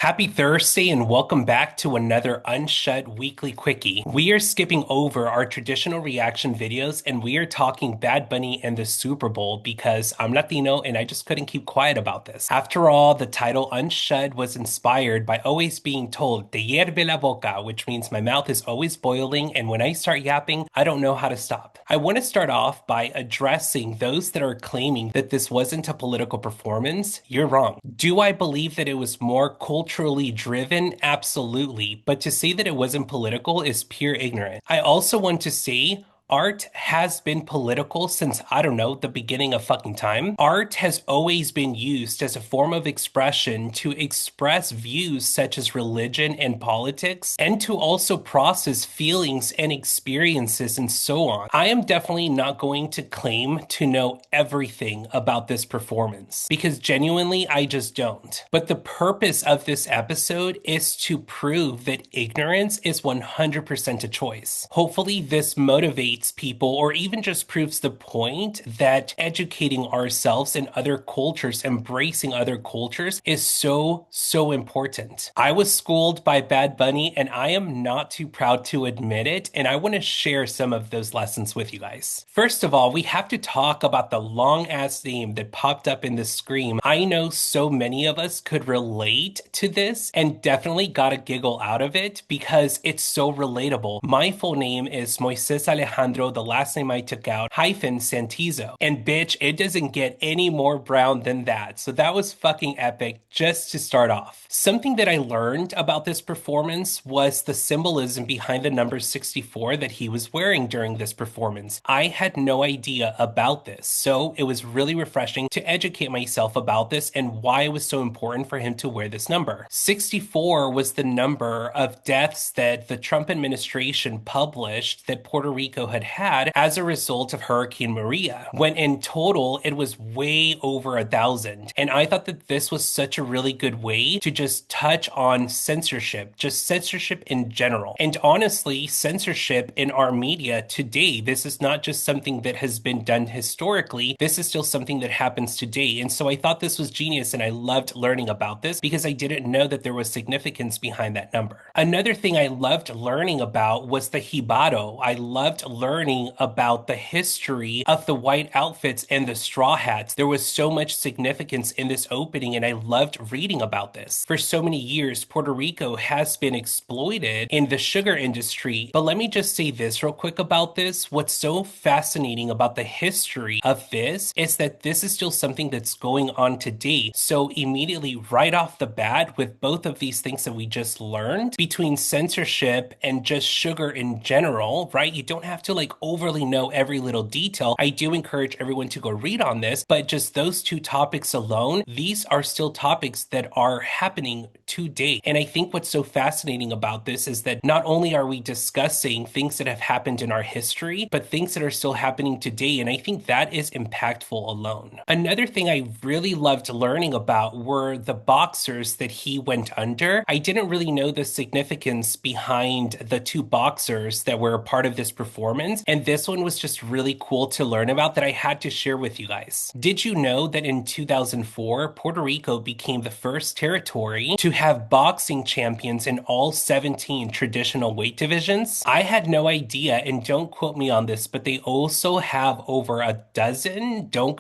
Happy Thursday and welcome back to another Unshut Weekly Quickie. We are skipping over our traditional reaction videos and we are talking Bad Bunny and the Super Bowl because I'm Latino and I just couldn't keep quiet about this. After all, the title Unshut was inspired by always being told "Te hierve la boca," which means my mouth is always boiling and when I start yapping, I don't know how to stop. I want to start off by addressing those that are claiming that this wasn't a political performance. You're wrong. Do I believe that it was more culturally driven? Absolutely. But to say that it wasn't political is pure ignorance. I also want to say art has been political since, I don't know, the beginning of fucking time. Art has always been used as a form of expression to express views such as religion and politics, and to also process feelings and experiences and so on. I am definitely not going to claim to know everything about this performance because genuinely I just don't. But the purpose of this episode is to prove that ignorance is 100% a choice. Hopefully, this motivates people or even just proves the point that educating ourselves in other cultures, embracing other cultures is so important. I was schooled by Bad Bunny and I am not too proud to admit it, and I want to share some of those lessons with you guys. First of all, we have to talk about the long ass name that popped up in the screen. I know so many of us could relate to this and definitely got a giggle out of it because it's so relatable. My full name is Moises Alejandro, the last name I took out, hyphen Santizo. And bitch, it doesn't get any more brown than that. So that was fucking epic just to start off. Something that I learned about this performance was the symbolism behind the number 64 that he was wearing during this performance. I had no idea about this, so it was really refreshing to educate myself about this and why it was so important for him to wear this number. 64 was the number of deaths that the Trump administration published that Puerto Rico had as a result of Hurricane Maria, when in total it was way over 1,000. And I thought that this was such a really good way to just touch on censorship, just censorship in general. And honestly, censorship in our media today, this is not just something that has been done historically, this is still something that happens today. And so I thought this was genius and I loved learning about this because I didn't know that there was significance behind that number. Another thing I loved learning about was the Hibaro. I loved learning about the history of the white outfits and the straw hats. There was so much significance in this opening and I loved reading about this. For so many years, Puerto Rico has been exploited in the sugar industry. But let me just say this real quick about this. What's so fascinating about the history of this is that this is still something that's going on today. So immediately right off the bat with both of these things that we just learned between censorship and just sugar in general, right? You don't have to like overly know every little detail. I do encourage everyone to go read on this, but just those two topics alone, these are still topics that are happening today. And I think what's so fascinating about this is that not only are we discussing things that have happened in our history, but things that are still happening today. And I think that is impactful alone. Another thing I really loved learning about were the boxers that he went under. I didn't really know the significance behind the two boxers that were a part of this performance. And this one was just really cool to learn about that I had to share with you guys. Did you know that in 2004, Puerto Rico became the first territory to have boxing champions in all 17 traditional weight divisions? I had no idea, and don't quote me on this, but they also have over a dozen, don't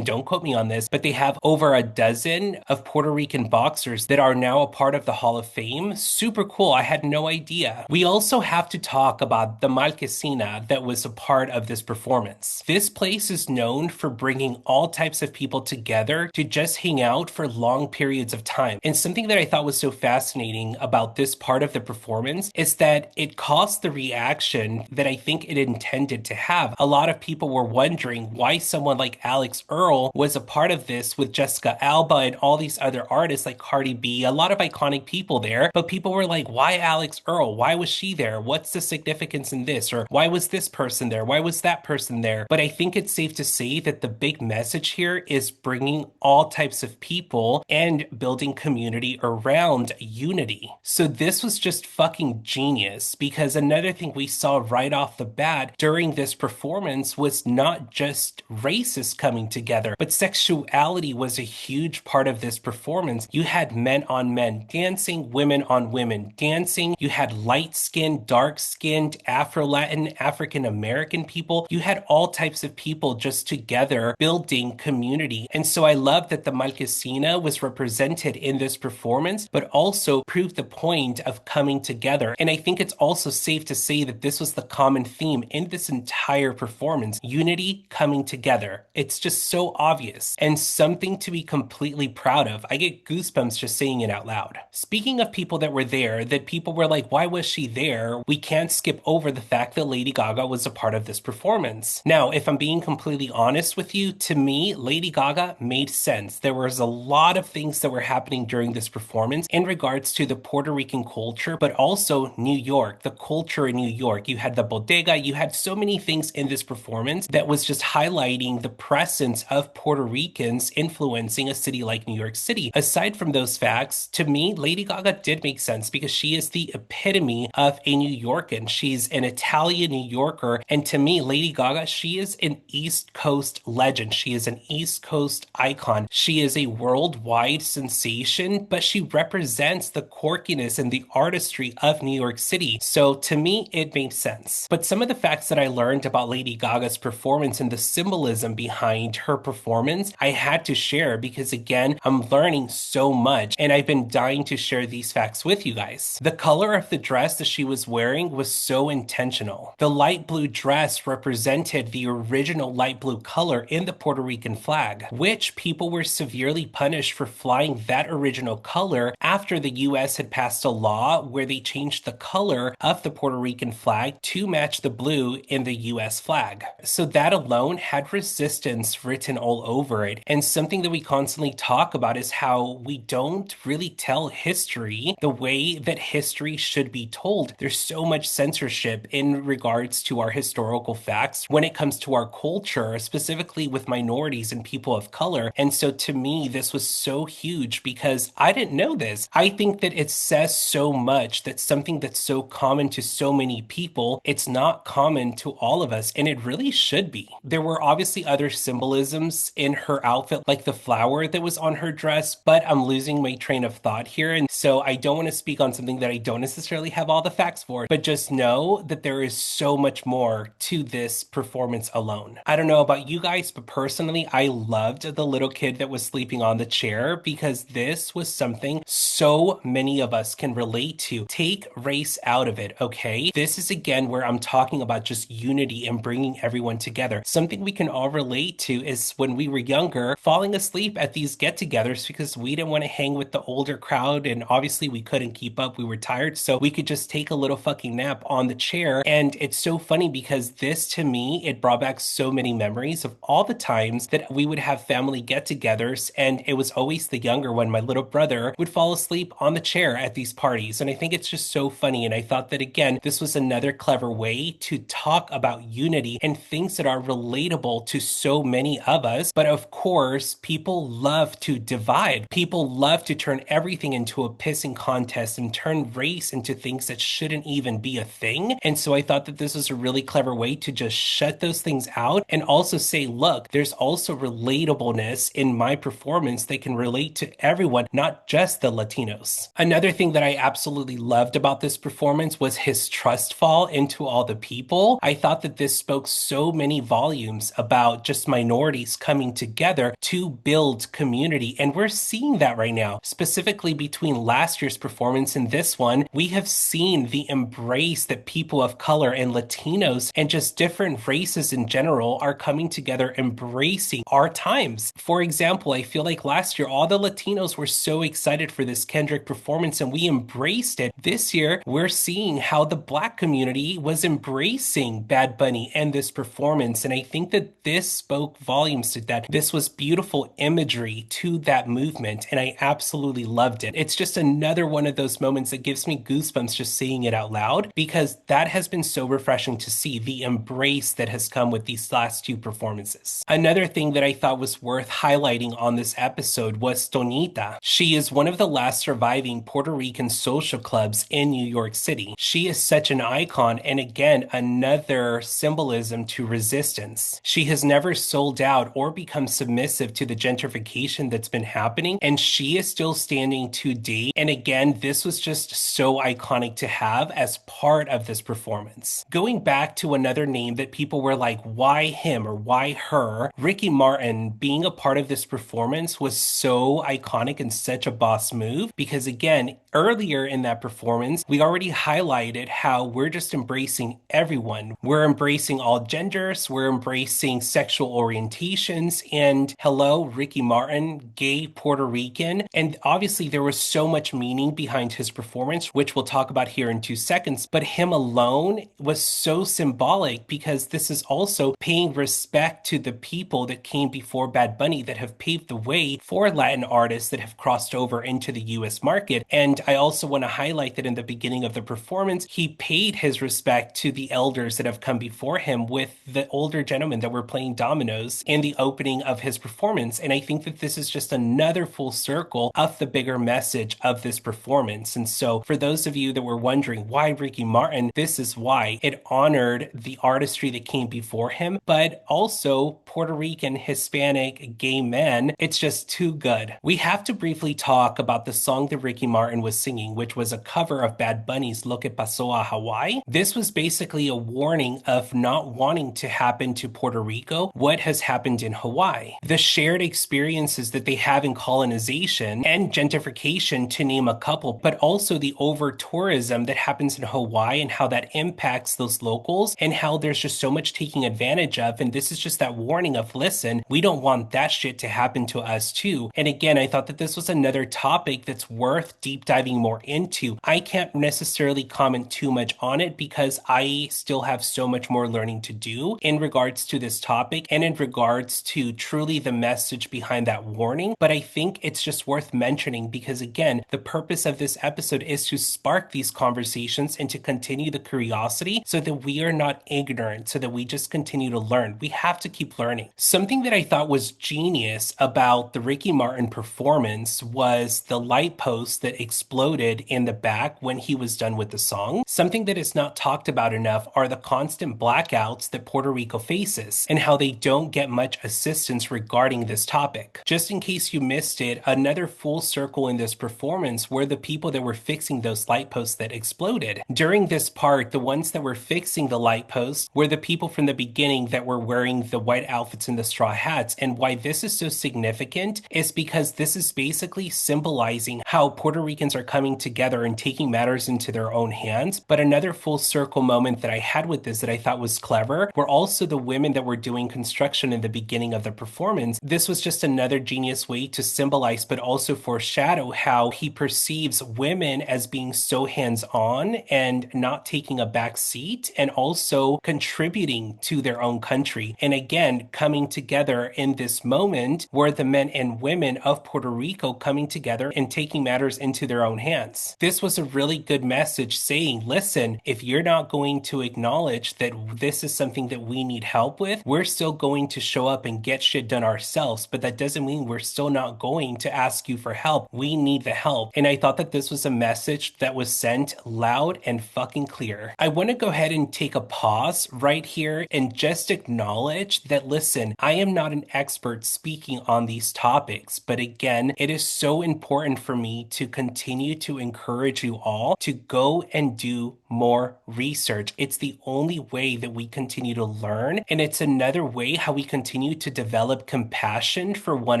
quote me on this, but they have over a dozen of Puerto Rican boxers that are now a part of the Hall of Fame. Super cool. I had no idea. We also have to talk about the Marquesina that was a part of this performance. This place is known for bringing all types of people together to just hang out for long periods of time. And something that I thought was so fascinating about this part of the performance is that it caused the reaction that I think it intended to have. A lot of people were wondering why someone like Alex Earl was a part of this with Jessica Alba and all these other artists like Cardi B, a lot of iconic people there. But people were like, why Alex Earl? Why was she there? What's the significance in this? Or why was this this person there? Why was that person there? But I think it's safe to say that the big message here is bringing all types of people and building community around unity. So this was just fucking genius, because another thing we saw right off the bat during this performance was not just races coming together, but sexuality was a huge part of this performance. You had men on men dancing, women on women dancing. You had light-skinned, dark-skinned, Afro-Latin, African-American people. You had all types of people just together building community. And so I love that the Marquesina was represented in this performance, but also proved the point of coming together. And I think it's also safe to say that this was the common theme in this entire performance: unity, coming together. It's just so obvious and something to be completely proud of. I get goosebumps just saying it out loud. Speaking of people that were there, that people were like, why was she there? We can't skip over the fact that Lady Gaga was a part of this performance. Now, if I'm being completely honest with you, to me, Lady Gaga made sense. There was a lot of things that were happening during this performance in regards to the Puerto Rican culture, but also New York, the culture in New York. You had the bodega, you had so many things in this performance that was just highlighting the presence of Puerto Ricans influencing a city like New York City. Aside from those facts, to me, Lady Gaga did make sense because she is the epitome of a New Yorkan. She's an Italian New Yorker. And to me, Lady Gaga, she is an East Coast legend. She is an East Coast icon. She is a worldwide sensation, but she represents the quirkiness and the artistry of New York City. So to me, it made sense. But some of the facts that I learned about Lady Gaga's performance and the symbolism behind her performance, I had to share because, again, I'm learning so much and I've been dying to share these facts with you guys. The color of the dress that she was wearing was so intentional. The light blue dress represented the original light blue color in the Puerto Rican flag, which people were severely punished for flying that original color after the US had passed a law where they changed the color of the Puerto Rican flag to match the blue in the US flag. So that alone had resistance written all over it. And something that we constantly talk about is how we don't really tell history the way that history should be told. There's so much censorship in regards to our historical facts when it comes to our culture, specifically with minorities and people of color. And so to me, this was so huge because I didn't know this. I think that it says so much that something that's so common to so many people, it's not common to all of us, and it really should be. There were obviously other symbolisms in her outfit, like the flower that was on her dress, but I'm losing my train of thought here, and so I don't want to speak on something that I don't necessarily have all the facts for, but just know that there is so much more to this performance alone. I don't know about you guys, but personally, I loved the little kid that was sleeping on the chair because this was something so many of us can relate to. Take race out of it, okay? This is again where I'm talking about just unity and bringing everyone together. Something we can all relate to is when we were younger, falling asleep at these get-togethers because we didn't want to hang with the older crowd, and obviously we couldn't keep up. We were tired, so we could just take a little fucking nap on the chair. And it's so funny because this, to me, it brought back so many memories of all the times that we would have family get-togethers, and it was always the younger one, my little brother, would fall asleep on the chair at these parties. And I think it's just so funny. And I thought that, again, this was another clever way to talk about unity and things that are relatable to so many of us. But of course, people love to divide. People love to turn everything into a pissing contest and turn race into things that shouldn't even be a thing. And so I thought that this was a really clever way to just shut those things out and also say, look, there's also relatableness in my performance that can relate to everyone, not just the Latinos. Another thing that I absolutely loved about this performance was his trust fall into all the people. I thought that this spoke so many volumes about just minorities coming together to build community. And we're seeing that right now, specifically between last year's performance and this one. We have seen the embrace that people of color and Latinos and just different races in general are coming together, embracing our times. For example, I feel like last year, all the Latinos were so excited for this Kendrick performance and we embraced it. This year, we're seeing how the Black community was embracing Bad Bunny and this performance. And I think that this spoke volumes to that. This was beautiful imagery to that movement, and I absolutely loved it. It's just another one of those moments that gives me goosebumps just saying it out loud, because that has been so refreshing to see the embrace that has come with these last two performances. Another thing that I thought was worth highlighting on this episode was Tonita. She is one of the last surviving Puerto Rican social clubs in New York City. She is such an icon, and again, another symbolism to resistance. She has never sold out or become submissive to the gentrification that's been happening, and she is still standing today. And again, this was just so iconic to have as part of this performance. Going back to another name that people were like, why him or why her? Ricky Martin being a part of this performance was so iconic and such a boss move because, again, earlier in that performance, we already highlighted how we're just embracing everyone. We're embracing all genders, we're embracing sexual orientations, and hello, Ricky Martin, gay Puerto Rican. And obviously, there was so much meaning behind his performance, which we'll talk about here in 2 seconds. But him alone was so symbolic because this is also paying respect to the people that came before Bad Bunny that have paved the way for Latin artists that have crossed over into the US market. And I also want to highlight that in the beginning of the performance, he paid his respect to the elders that have come before him with the older gentlemen that were playing dominoes in the opening of his performance. And I think that this is just another full circle of the bigger message of this performance. And so for those of you that were wondering why Ricky Martin, this is why. It honored the artistry that came before him, but also Puerto Rican, Hispanic, gay men. It's just too good. We have to briefly talk about the song that Ricky Martin was singing, which was a cover of Bad Bunny's Lo Que Pasó a Hawaii. This was basically a warning of not wanting to happen to Puerto Rico what has happened in Hawaii. The shared experiences that they have in colonization and gentrification, to name a couple, but also the over tourism that happens in Hawaii and how that impacts those locals and how there's just so much taking advantage of. And this is just that warning of, listen, we don't want that shit to happen to us too. And again, I thought that this was another topic that's worth deep diving more into. I can't necessarily comment too much on it because I still have so much more learning to do in regards to this topic and in regards to truly the message behind that warning. But I think it's just worth mentioning because, again, the purpose of this episode is to spark these conversations and to continue the curiosity so that we are not ignorant, so that we just continue to learn. We have to keep learning. Something that I thought was genius about the Ricky Martin performance was the light post that exploded in the back when he was done with the song. Something that is not talked about enough are the constant blackouts that Puerto Rico faces and how they don't get much assistance regarding this topic. Just in case you missed it, another full circle in this performance were the people that were fixing those light posts that exploded. During this part, the ones that were fixing the light posts were the people from the beginning that were wearing the white outfits and the straw hats. And why this is so significant is because this is basically symbolizing how Puerto Ricans are coming together and taking matters into their own hands. But another full circle moment that I had with this that I thought was clever were also the women that were doing construction in the beginning of the performance. This was just another genius way to symbolize but also foreshadow how he perceives women as being so hands-on and not taking a back seat and also contributing to their own country. And again, coming together in this moment were the men and women of Puerto Rico coming together and taking matters into their own hands. This was a really good message saying, listen, if you're not going to acknowledge that this is something that we need help with, we're still going to show up and get shit done ourselves. But that doesn't mean we're still not going to ask you for help. We need the help. And I thought that this was a message that was sent loud and fucking clear. I want to go ahead and take a pause right here and just acknowledge that, listen, I am not an expert speaking on these topics, but again, it is so important for me to continue to encourage you all to go and do more research. It's the only way that we continue to learn, and it's another way how we continue to develop compassion for one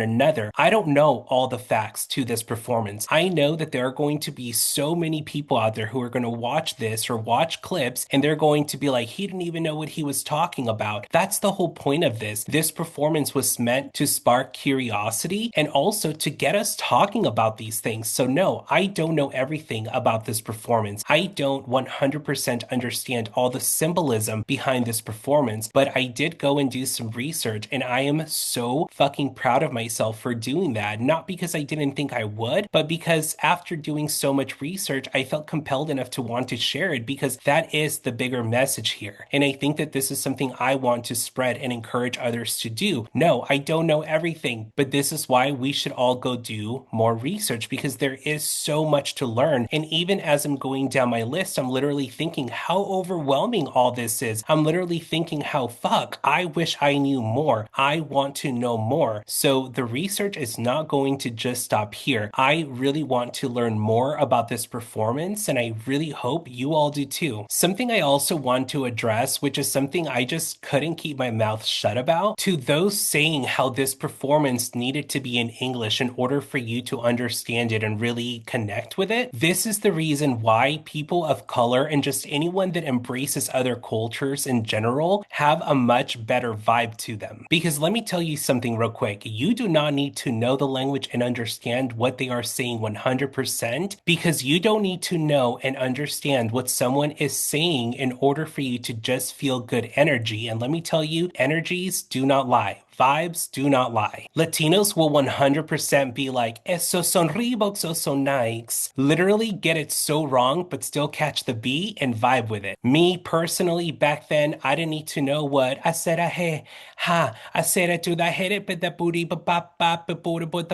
another. I don't know all the facts to this performance. I know that there are going to be so many people out there who are going to watch this or watch clips and they're going to be like, he didn't even know what he was talking about. That's the whole point of this. This performance was meant to spark curiosity and also to get us talking about these things. So no, I don't know everything about this performance. I don't 100% understand all the symbolism behind this performance, but I did go and do some research, and I am so fucking proud of myself for doing that. Not because I didn't think I would, but because after doing so much research, I felt compelled enough to want to share it because that is the bigger message here. And I think that this is something I want to spread and encourage others to do. No, I don't know everything, but this is why we should all go do more research because there is so much to learn. And even as I'm going down my list, I'm literally thinking how overwhelming all this is. I'm literally thinking how fuck, I wish I knew more. I want to know more. So the research is not going to just stop here. I really want to learn more about this performance, and I really hope you all do too. Something I also want to address, which is something I just couldn't keep my mouth shut about, to those saying how this performance needed to be in English in order for you to understand it and really connect with it. This is the reason why people of color and just anyone that embraces other cultures in general have a much better vibe to them. Because let me tell you something real quick. You do not need to know the language and understand what they are saying 100% because you don't need to know and understand what someone is saying in order for you to just feel good energy. And let me tell you, energies do not lie. Vibes do not lie. Latinos will 100% be like, esos son Reeboks, esos son Nikes. Literally get it so wrong, but still catch the beat and vibe with it. Me personally, back then, I didn't need to know what I said. I said I do that hit it, but the booty, but the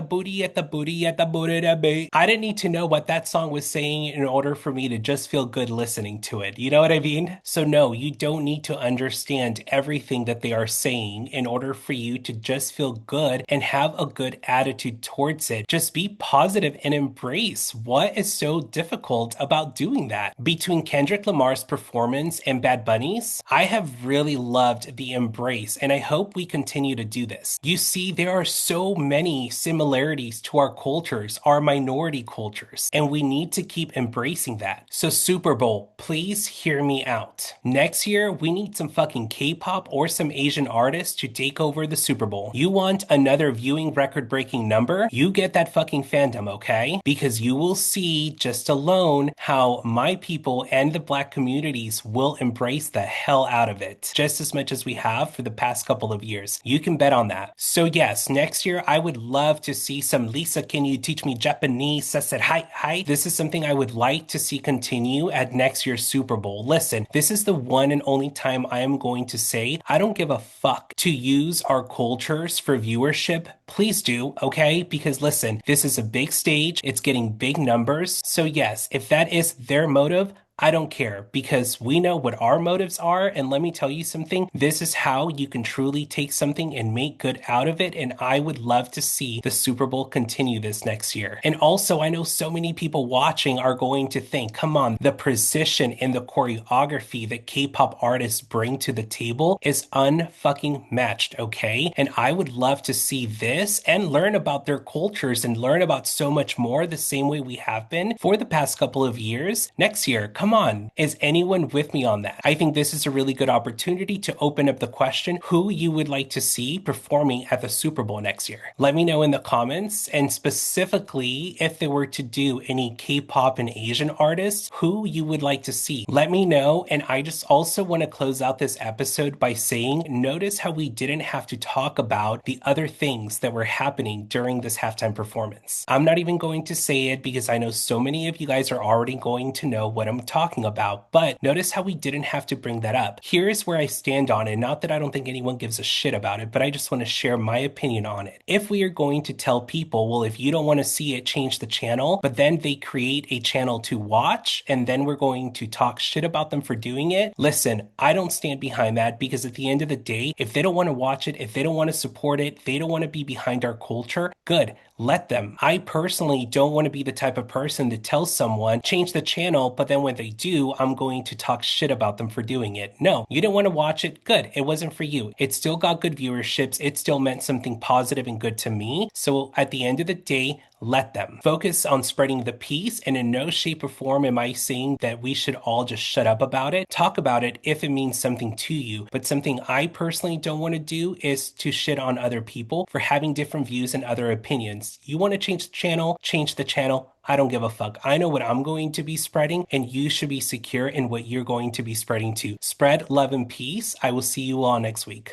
booty at the booty at the booty da bait. I didn't need to know what that song was saying in order for me to just feel good listening to it. You know what I mean? So no, you don't need to understand everything that they are saying in order for you to just feel good and have a good attitude towards it. Just be positive and embrace. What is so difficult about doing that? Between Kendrick Lamar's performance and Bad Bunny's, I have really loved the embrace, and I hope we continue to do this. You see, there are so many similarities to our cultures, our minority cultures, and we need to keep embracing that. So Super Bowl, please hear me out. Next year, we need some fucking K-pop or some Asian artists to take over the Super Bowl. You want another viewing record-breaking number? You get that fucking fandom, okay? Because you will see just alone how my people and the Black communities will embrace the hell out of it, just as much as we have for the past couple of years. You can bet on that. So yes, next year I would love to see some Lisa, can you teach me Japanese? I said, hi. This is something I would like to see continue at next year's Super Bowl. Listen, this is the one and only time I am going to say I don't give a fuck to use our cultures for viewership. Please do, okay? Because listen, this is a big stage. It's getting big numbers. So yes, if that is their motive, I don't care because we know what our motives are. And let me tell you something. This is how you can truly take something and make good out of it. And I would love to see the Super Bowl continue this next year. And also, I know so many people watching are going to think, come on, the precision and the choreography that K-pop artists bring to the table is unfucking matched, okay? And I would love to see this and learn about their cultures and learn about so much more the same way we have been for the past couple of years. Next year, come on. Is anyone with me on that? I think this is a really good opportunity to open up the question who you would like to see performing at the Super Bowl next year. Let me know in the comments, and specifically if they were to do any K-pop and Asian artists, who you would like to see. Let me know. And I just also want to close out this episode by saying, notice how we didn't have to talk about the other things that were happening during this halftime performance. I'm not even going to say it because I know so many of you guys are already going to know what I'm talking about, but notice how we didn't have to bring that up. Here's where I stand on it. Not that I don't think anyone gives a shit about it, but I just want to share my opinion on it. If we are going to tell people, well, if you don't want to see it, change the channel, but then they create a channel to watch, and then we're going to talk shit about them for doing it. Listen, I don't stand behind that because at the end of the day, if they don't want to watch it, if they don't want to support it, they don't want to be behind our culture, good. Let them. I personally don't want to be the type of person that tells someone, change the channel, but then when they do, I'm going to talk shit about them for doing it. No, you didn't want to watch it. Good. It wasn't for you. It still got good viewerships. It still meant something positive and good to me. So at the end of the day, let them. Focus on spreading the peace, and in no shape or form am I saying that we should all just shut up about it. Talk about it if it means something to you, but something I personally don't want to do is to shit on other people for having different views and other opinions. You want to change the channel, change the channel. I don't give a fuck. I know what I'm going to be spreading, and you should be secure in what you're going to be spreading too. Spread love and peace. I will see you all next week.